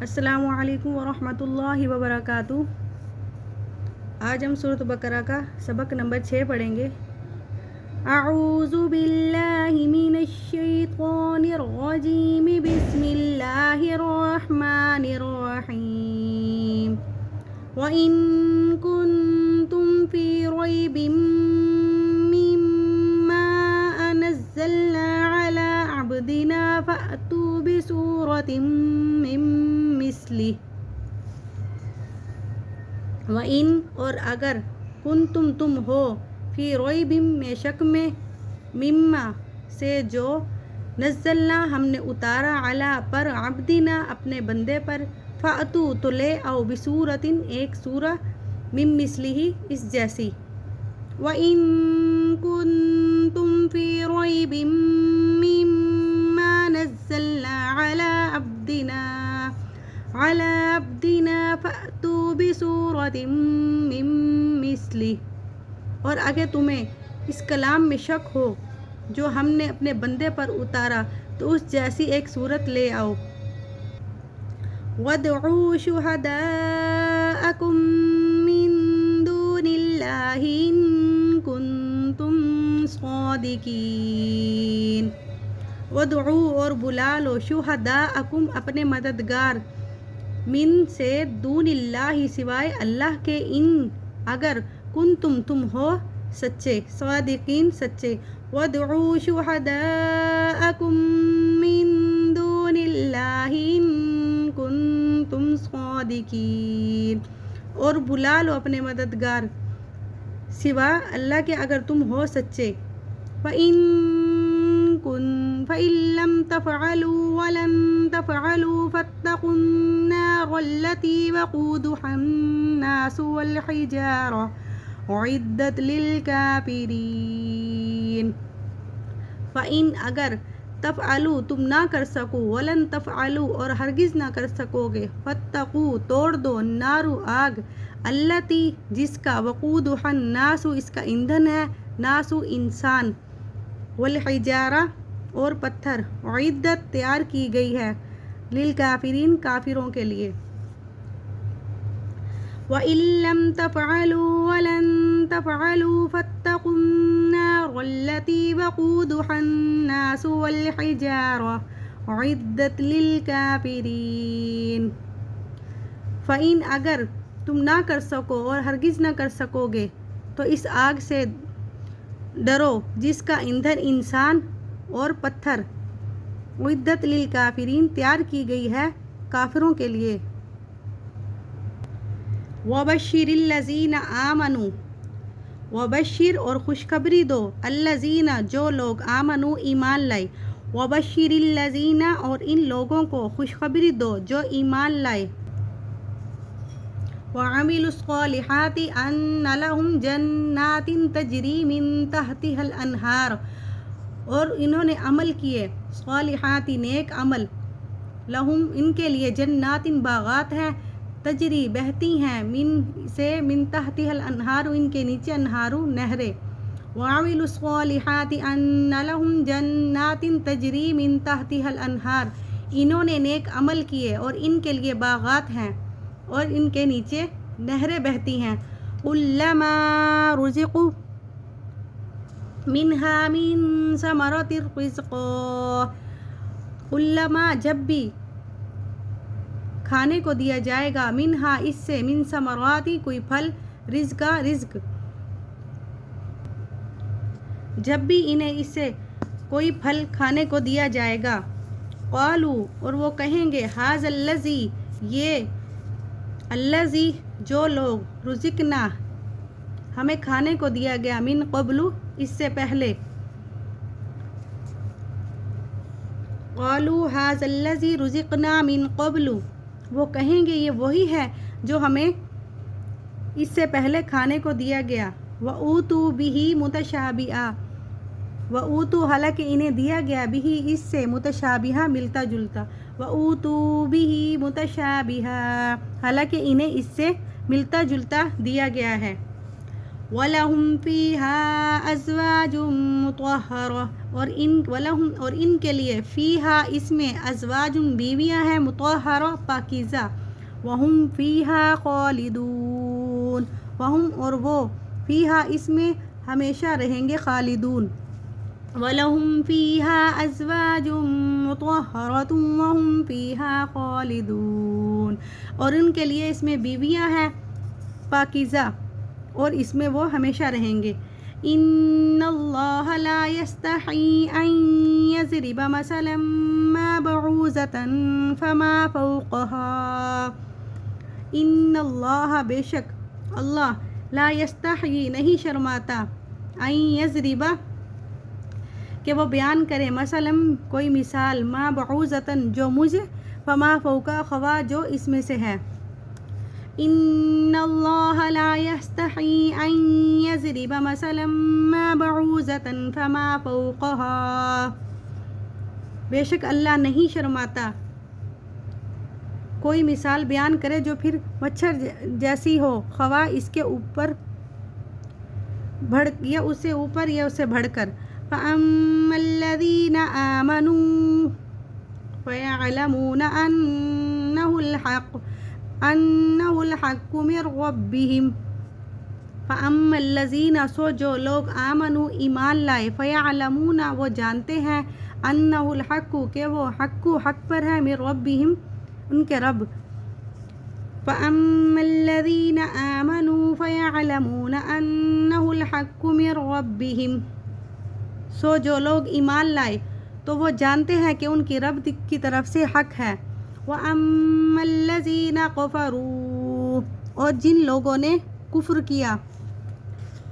السلام علیکم ورحمۃ اللہ وبرکاتہ۔ آج ہم سورۃ بقرہ کا سبق نمبر 6 پڑھیں گے۔ اعوذ باللہ من الشیطان الرجیم، بسم اللہ الرحمن الرحیم۔ وَإِن كُنتُمْ فِي رَيْبٍ مِّمَّا أَنزَلْنَا عَلَىٰ عَبْدِنَا فَأْتُوا بِسُورَةٍ مِّن مِّثْلِهِ۔ وَإِن اور اگر تم ہو فی ریب میں شک میں، مما سے جو نزلنا ہم نے اتارا علی پر عبدنا اپنے بندے پر، فأتو تو لے آؤ بسورۃ ایک سورہ، من مثلہ اس جیسی۔ وَإِن كُنتُمْ فِي رَيْبٍ مِّمَّا نَزَّلْنَا عَلَىٰ عَبْدِنَا فَأْتُوا بِسُورَةٍ مِّن مِّثْلِهِ۔ اور اگر تمہیں اس کلام میں شک ہو جو ہم نے اپنے بندے پر اتارا تو اس جیسی ایک سورت لے آؤ۔ وَادْعُوا شُهَدَاءَكُم مِّن دُونِ اللَّهِ إِن كُنتُمْ صَادِقِينَ۔ وَادْعُوا اور بلا لو شُهَدَاءَكُم اپنے مددگار، من سے، دون اللہ سوائے اللہ کے، ان اگر تم ہو سچے، صادقین سچے۔ وَادْعُوا شُهَدَاءَكُم مِّن دُونِ اللَّهِ إِن كُنتُمْ صَادِقِينَ اور بلا لو اپنے مددگار سوا اللہ کے اگر تم ہو سچے۔ فَإِن لَّمْ تَفْعَلُوا وَلَن تَفْعَلُوا فَاتَّقُوا النَّارَ الَّتِي وَقُودُهَا النَّاسُ وَالْحِجَارَةُ أُعِدَّتْ لِلْكَافِرِينَ۔ فَإِن اگر تفعلوا تم نہ کر سکو، وَلَن تفعلوا اور ہرگز نہ کر سکو گے، فَاتَّقُوا توڑ دو، النَّارُ آگ، الَّتِي جس کا، وَقُودُهَا النَّاسُ اس کا ایندھن ہے، ناس انسان، والحجارہ اور پتھر، اعدت تیار کی گئی ہے، للکافرین کافروں کے لیے۔ وَإِن لَّمْ تَفْعَلُوا وَلَن تَفْعَلُوا فَاتَّقُوا النَّارَ الَّتِي وَقُودُهَا النَّاسُ وَالْحِجَارَةُ أُعِدَّتْ لِلْكَافِرِينَ۔ فَإِن اگر تم نہ کر سکو اور ہرگز نہ کر سکو گے تو اس آگ سے ڈرو جس کا ایندھن انسان اور پتھر، اعدت للکافرین تیار کی گئی ہے کافروں کے لیے۔ وَبَشِّرِ الَّذِينَ آمَنُوا وبشر اور خوشخبری دو، الذین جو لوگ، آمنوا ایمان لائے، وبشر الذین اور ان لوگوں کو خوشخبری دو جو ایمان لائے، وعملوا الصالحات ان لهم جنات تجری من تحتها الانہار اور انہوں نے عمل کیے، صالحات نیک عمل، لہم ان کے لیے، جنات باغات ہیں، تجری بہتی ہیں، من تحتها الانہار ان کے نیچے انہار نہریں، وعملوا الصالحات ان لهم جنات تجری من تحتها الانہار انہوں نے نیک عمل کیے اور ان کے لیے باغات ہیں اور ان کے نیچے نہریں بہتی ہیں، کلما رزقوا منہا من ثمرۃ رزقا کلما جب بھی کھانے کو دیا جائے گا، منہا اس سے، من ثمراتی کوئی پھل، رزقا رزق، جب بھی انہیں اس سے کوئی پھل کھانے کو دیا جائے گا، قالوا اور وہ کہیں گے، ھذا الذی یہ، الذی جو لوگ، رزقنا ہمیں کھانے کو دیا گیا، من قبل اس سے پہلے، قالوا ھذا الذی رزقنا من قبل وہ کہیں گے یہ وہی ہے جو ہمیں اس سے پہلے کھانے کو دیا گیا، وَأُوتُوا بِهِ مُتَشَابِهًا وَأُوتُوا حالانکہ انہیں دیا گیا، بِهِ اس سے، متشابہہ ملتا جلتا، وَأُوتُوا بِهِ مُتَشَابِهًا حالانکہ انہیں اس سے ملتا جلتا دیا گیا ہے، وَلَهُمْ فِيهَا أَزْوَاجٌ مُطَهَّرَةٌ اور ان کے لیے فیہا اس میں ازواج بیویاں ہیں مطہرہ پاکیزہ وَهُمْ فِيهَا خَالِدُونَ وَهُمْ اور وہ فیہا اس میں ہمیشہ رہیں گے خالدون وَلَهُمْ فِيهَا أَزْوَاجٌ مُطَهَّرَةٌ وَهُمْ فِيهَا خَالِدُونَ اور ان کے لیے اس میں بیویاں ہیں پاکیزہ اور اس میں وہ ہمیشہ رہیں گے ان اللہ لا یستحی ان یضرب مثلا ما بعوضة فما فوقها ان اللہ بے شک اللہ لا یستحی نہیں شرماتا ان یضرب کہ وہ بیان کرے مثلا کوئی مثال ما بعوضة جو مجھے فما فوقها خوا جو اس میں سے ہے ان اللہ لا یستحی ان یضرب مثلا ما بعوضة فما فوقها بے شک اللہ نہیں شرماتا کوئی مثال بیان کرے جو پھر مچھر جیسی ہو خواہ اس کے اوپر بڑھ یا اس سے اوپر یا اس سے بڑھ کر فَأَمَّا الَّذِينَ آمَنُوا فَيَعْلَمُونَ أَنَّهُ الْحَقُّ مِنْ رَبِّهِمْ فَأَمَّا الَّذِينَ سو جو لوگ آمنوا ایمان لائے فَيَعْلَمُونَ وہ جانتے ہیں أَنَّهُ الْحَقُّ کہ وہ حق پر ہے مِنْ رَبِّهِمْ ان کے رب فَأَمَّا الَّذِينَ آمَنُوا فَيَعْلَمُونَ أَنَّهُ الْحَقُّ مِنْ رَبِّهِمْ سو جو لوگ ایمان لائے تو وہ جانتے ہیں کہ ان کی رب کی طرف سے حق ہے وَأَمَّا الَّذِينَ كَفَرُوا اور جن لوگوں نے کفر کیا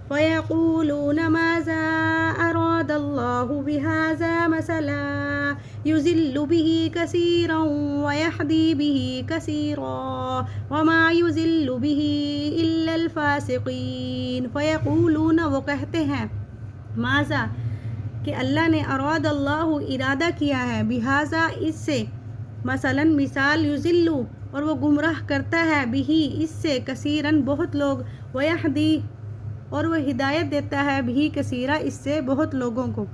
وَيَقُولُونَ مَاذَا أَرَادَ اللَّهُ بِهَذَا مَثَلًا يُضِلُّ بِهِ كَثِيرًا وَيَهْدِي بِهِ كَثِيرًا وَمَا يُضِلُّ بِهِ إِلَّا الْفَاسِقِينَ فَيَقُولُونَ وہ کہتے ہیں ماذا کہ اللہ نے اراد اللہ ارادہ کیا ہے بہذا اس سے مثلا مثال یضل اور وہ گمراہ کرتا ہے بھی اس سے کثیرن بہت لوگ ویہدی اور وہ ہدایت دیتا ہے بھی کثیرہ اس سے بہت لوگوں کو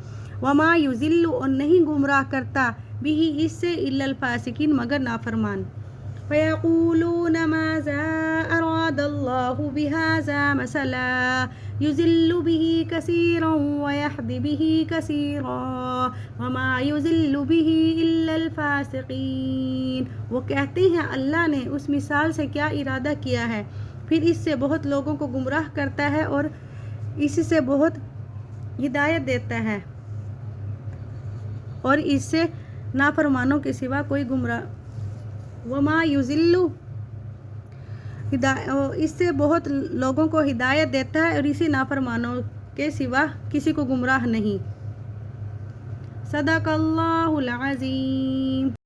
وما یضل اور نہیں گمراہ کرتا بھی اس سے الا الفاسقین مگر نافرمان فَيَقُولُونَ مَاذَا أَرَادَ اللَّهُ بِهَذَا مَثَلًا يُضِلُّ بِهِ كَثِيرًا وَيَهْدِ بِهِ كَثِيرًا وَمَا يُضِلُّ بِهِ إِلَّا الْفَاسِقِينَ وہ کہتے ہیں اللہ نے اس مثال سے کیا ارادہ کیا ہے پھر اس سے بہت لوگوں کو گمراہ کرتا ہے اور اس سے بہت ہدایت دیتا ہے اور اس سے نافرمانوں کے سوا کوئی گمراہ وما یضل اس سے بہت لوگوں کو ہدایت دیتا ہے اور اسی نافرمانوں کے سوا کسی کو گمراہ نہیں صدق اللہ العظیم